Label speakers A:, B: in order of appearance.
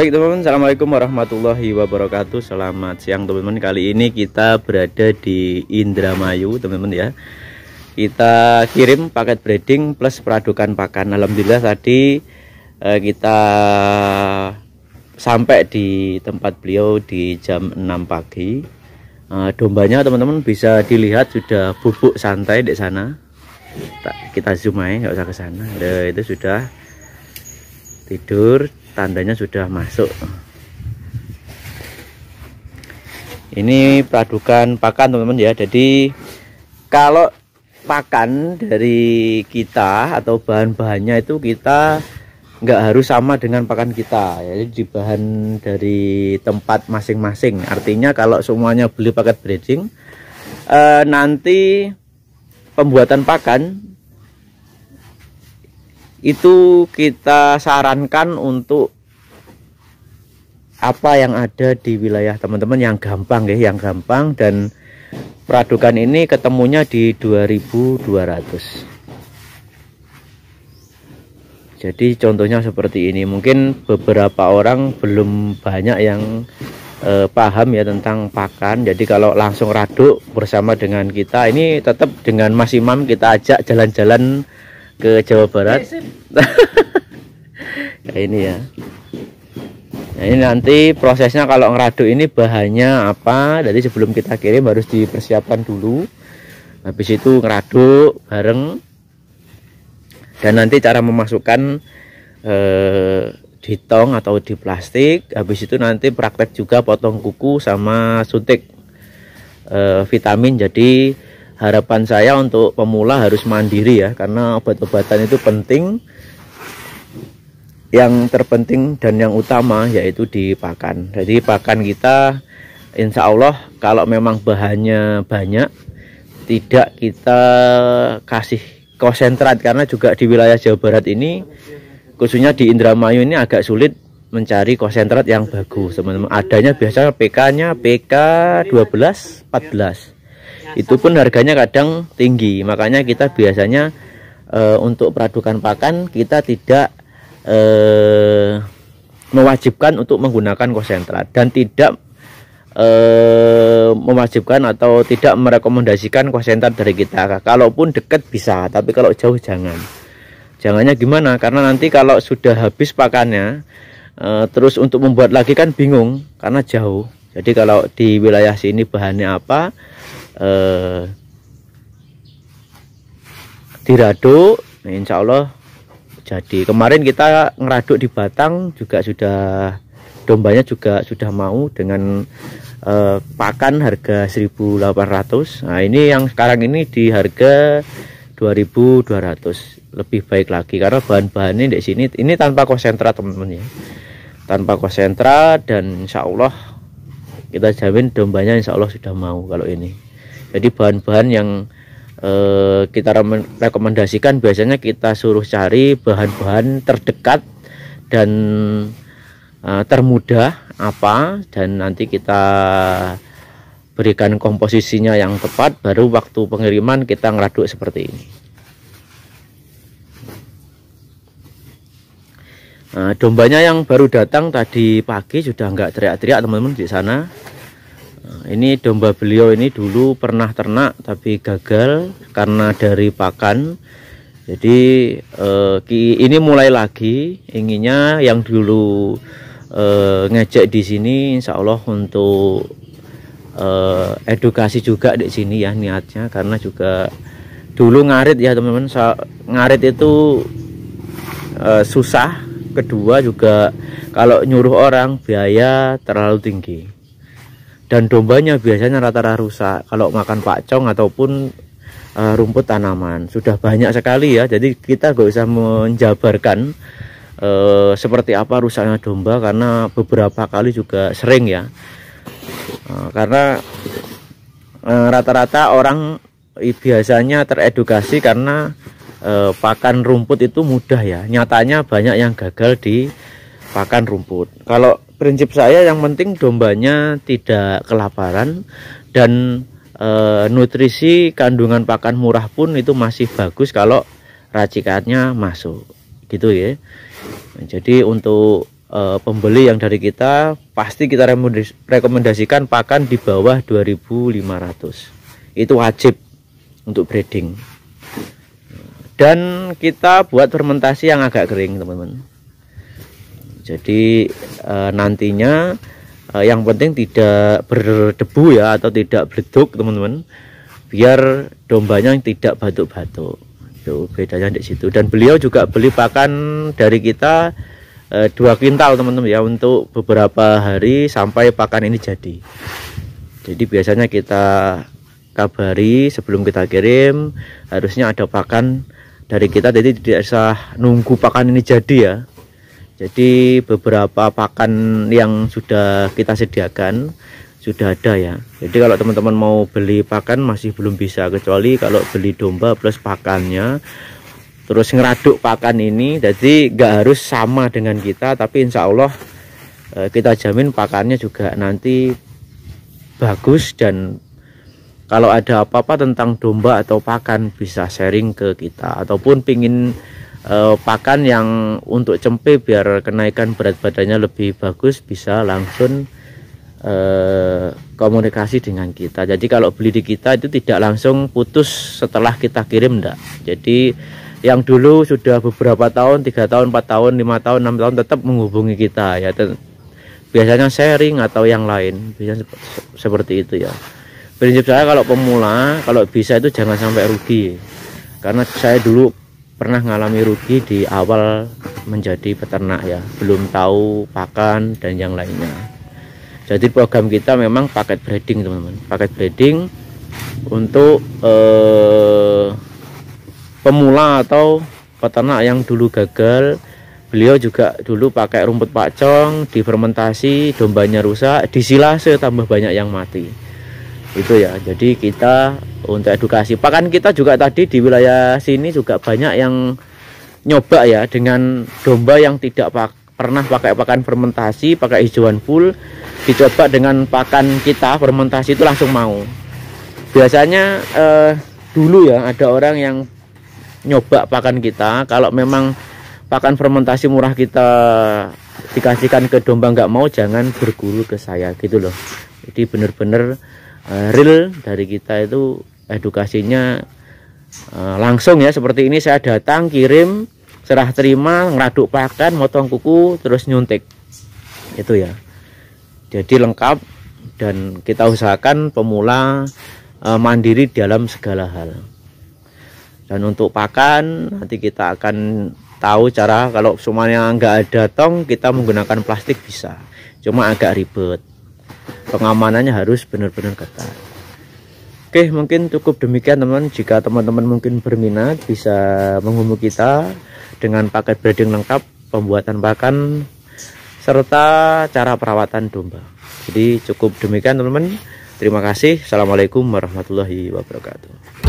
A: Baik teman-teman, assalamualaikum warahmatullahi wabarakatuh. Selamat siang teman-teman. Kali ini kita berada di Indramayu teman-teman ya. Kita kirim paket breeding plus peradukan pakan. Alhamdulillah tadi kita sampai di tempat beliau di jam 6 pagi. Dombanya teman-teman bisa dilihat sudah bubuk santai di sana. Kita zoom aja, nggak usah ke sana. Itu sudah tidur, tandanya sudah masuk. Ini peradukan pakan teman-teman ya. Jadi kalau pakan dari kita atau bahan-bahannya itu kita nggak harus sama dengan pakan kita ya. Jadi bahan dari tempat masing-masing. Artinya kalau semuanya beli paket breeding, nanti pembuatan pakan itu kita sarankan untuk apa yang ada di wilayah teman-teman yang gampang ya, yang gampang. Dan peradukan ini ketemunya di 2200. Jadi contohnya seperti ini. Mungkin beberapa orang belum banyak yang paham ya tentang pakan. Jadi kalau langsung raduk bersama dengan kita, ini tetap dengan Mas Imam kita ajak jalan-jalan ke Jawa Barat. Nah, ini ya. Nah, ini nanti prosesnya kalau ngeraduk ini bahannya apa. Jadi sebelum kita kirim harus dipersiapkan dulu. Habis itu ngeraduk bareng. Dan nanti cara memasukkan di tong atau di plastik. Habis itu nanti praktek juga potong kuku sama suntik vitamin. Jadi harapan saya untuk pemula harus mandiri ya, karena obat-obatan itu penting. Yang terpenting dan yang utama yaitu di pakan. Jadi pakan kita insya Allah kalau memang bahannya banyak, tidak kita kasih konsentrat, karena juga di wilayah Jawa Barat ini, khususnya di Indramayu ini agak sulit mencari konsentrat yang bagus teman-teman. Adanya biasanya PK-nya PK 12, 14. Itu pun harganya kadang tinggi. Makanya kita biasanya untuk peradukan pakan kita tidak mewajibkan untuk menggunakan konsentrat, dan tidak mewajibkan atau tidak merekomendasikan konsentrat dari kita. Kalaupun dekat bisa, tapi kalau jauh jangan. Jangannya gimana? Karena nanti kalau sudah habis pakannya, terus untuk membuat lagi kan bingung karena jauh. Jadi kalau di wilayah sini bahannya apa, diraduk, nah insya Allah jadi. Kemarin kita ngeraduk di Batang juga sudah, dombanya juga sudah mau dengan pakan harga 1.800. Nah ini yang sekarang ini di harga 2.200. Lebih baik lagi karena bahan-bahannya di sini ini tanpa konsentrat teman-teman ya, tanpa konsentrat. Dan insya Allah kita jamin dombanya insya Allah sudah mau kalau ini. Jadi bahan-bahan yang kita rekomendasikan biasanya kita suruh cari bahan-bahan terdekat dan termudah apa, dan nanti kita berikan komposisinya yang tepat, baru waktu pengiriman kita ngeraduk seperti ini. Nah, dombanya yang baru datang tadi pagi sudah nggak teriak-teriak teman-teman di sana. Ini domba beliau ini dulu pernah ternak tapi gagal karena dari pakan. Jadi ini mulai lagi inginnya yang dulu ngejek di sini insya Allah untuk edukasi juga di sini ya niatnya, karena juga dulu ngarit ya teman-teman. Ngarit itu susah. Kedua juga kalau nyuruh orang biaya terlalu tinggi. Dan dombanya biasanya rata-rata rusak kalau makan pakcong ataupun rumput tanaman. Sudah banyak sekali ya. Jadi kita gak usah menjabarkan seperti apa rusaknya domba, karena beberapa kali juga sering ya. Karena rata-rata orang biasanya teredukasi karena pakan rumput itu mudah ya. Nyatanya banyak yang gagal di pakan rumput. Kalau prinsip saya yang penting dombanya tidak kelaparan, dan nutrisi kandungan pakan murah pun itu masih bagus kalau racikannya masuk gitu ya. Nah, jadi untuk pembeli yang dari kita pasti kita rekomendasikan pakan di bawah 2.500. Itu wajib untuk breeding. Dan kita buat fermentasi yang agak kering, teman-teman. Jadi nantinya yang penting tidak berdebu ya, atau tidak beleduk, teman-teman, biar dombanya tidak batuk-batuk. Itu bedanya di situ. Dan beliau juga beli pakan dari kita 2 kintal, teman-teman ya, untuk beberapa hari sampai pakan ini jadi. Jadi biasanya kita kabari sebelum kita kirim, harusnya ada pakan dari kita, jadi tidak usah nunggu pakan ini jadi ya. Jadi beberapa pakan yang sudah kita sediakan sudah ada ya. Jadi kalau teman-teman mau beli pakan masih belum bisa, kecuali kalau beli domba plus pakannya, terus ngeraduk pakan ini. Jadi nggak harus sama dengan kita, tapi insya Allah kita jamin pakannya juga nanti bagus. Dan kalau ada apa-apa tentang domba atau pakan bisa sharing ke kita, ataupun pingin pakan yang untuk cempe biar kenaikan berat badannya lebih bagus, bisa langsung komunikasi dengan kita. Jadi kalau beli di kita itu tidak langsung putus setelah kita kirim, enggak. Jadi yang dulu sudah beberapa tahun, 3 tahun, 4 tahun, 5 tahun, 6 tahun tetap menghubungi kita ya. Biasanya sharing atau yang lain, biasanya seperti itu ya. Prinsip saya kalau pemula, kalau bisa itu jangan sampai rugi. Karena saya dulu pernah ngalami rugi di awal menjadi peternak ya, belum tahu pakan dan yang lainnya. Jadi program kita memang paket breeding, teman-teman. Paket breeding untuk pemula atau peternak yang dulu gagal. Beliau juga dulu pakai rumput pakcong, difermentasi, dombanya rusak, disilase, tambah banyak yang mati. Itu ya. Jadi kita untuk edukasi pakan kita juga tadi di wilayah sini juga banyak yang nyoba ya dengan domba yang tidak pernah pakai pakan fermentasi, pakai hijauan full, dicoba dengan pakan kita fermentasi, itu langsung mau. Biasanya dulu ya ada orang yang nyoba pakan kita, kalau memang pakan fermentasi murah kita dikasihkan ke domba nggak mau, jangan berguru ke saya gitu loh. Jadi bener-bener real dari kita itu edukasinya langsung ya, seperti ini saya datang kirim, serah terima, ngeraduk pakan, motong kuku, terus nyuntik itu ya. Jadi lengkap, dan kita usahakan pemula mandiri dalam segala hal. Dan untuk pakan nanti kita akan tahu cara, kalau semuanya nggak ada tong, kita menggunakan plastik bisa, cuma agak ribet, pengamanannya harus benar-benar ketat. Oke, mungkin cukup demikian teman-teman. Jika teman-teman mungkin berminat, bisa menghubungi kita dengan paket breeding lengkap, pembuatan pakan, serta cara perawatan domba. Jadi cukup demikian teman-teman. Terima kasih. Assalamualaikum warahmatullahi wabarakatuh.